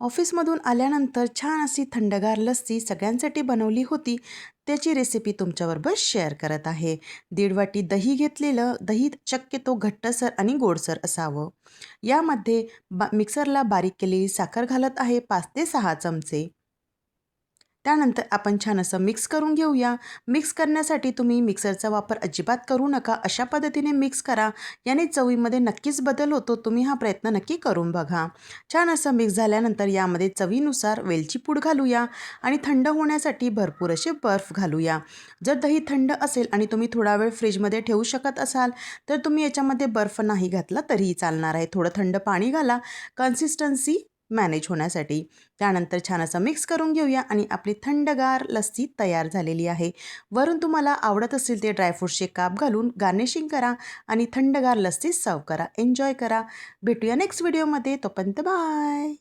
ऑफिसमधून आल्यानंतर छान अशी थंडगार लस्सी सगळ्यांसाठी बनवली होती. त्याची रेसिपी तुमच्याबरोबर शेअर करत आहे. 1.5 वाटी दही घेतलेलं. दही शक्यतो घट्टसर आणि गोडसर असावं. यामध्ये मिक्सरला बारीक केलेली साखर घालत आहे 5 ते 6 चमचे. त्यानंतर आपण छान असं मिक्स करून घेऊया. मिक्स करण्यासाठी तुम्ही मिक्सरचा वापर अजिबात करू नका. अशा पद्धतीने मिक्स करा. याने चवीमध्ये नक्कीच बदल होतो. तुम्ही हा प्रयत्न नक्की करून बघा. छान असं मिक्स झाल्यानंतर यामध्ये चवीनुसार वेलची पूड घालूया आणि थंड होण्यासाठी भरपूर असे बर्फ घालूया. जर दही थंड असेल आणि तुम्ही थोडा वेळ फ्रीजमध्ये ठेवू शकत असाल तर तुम्ही याच्यामध्ये बर्फ नाही घातला तरीही चालणार आहे. थोडं थंड पाणी घाला कन्सिस्टन्सी मॅनेज होण्यासाठी. त्यानंतर छान असं मिक्स करून घेऊया आणि आपली थंडगार लस्सी तयार झालेली आहे. वरून तुम्हाला आवडत असेल ते ड्रायफ्रूट्सचे काप घालून गार्निशिंग करा आणि थंडगार लस्सी सर्व करा. एन्जॉय करा. भेटूया नेक्स्ट व्हिडिओमध्ये. तोपर्यंत बाय.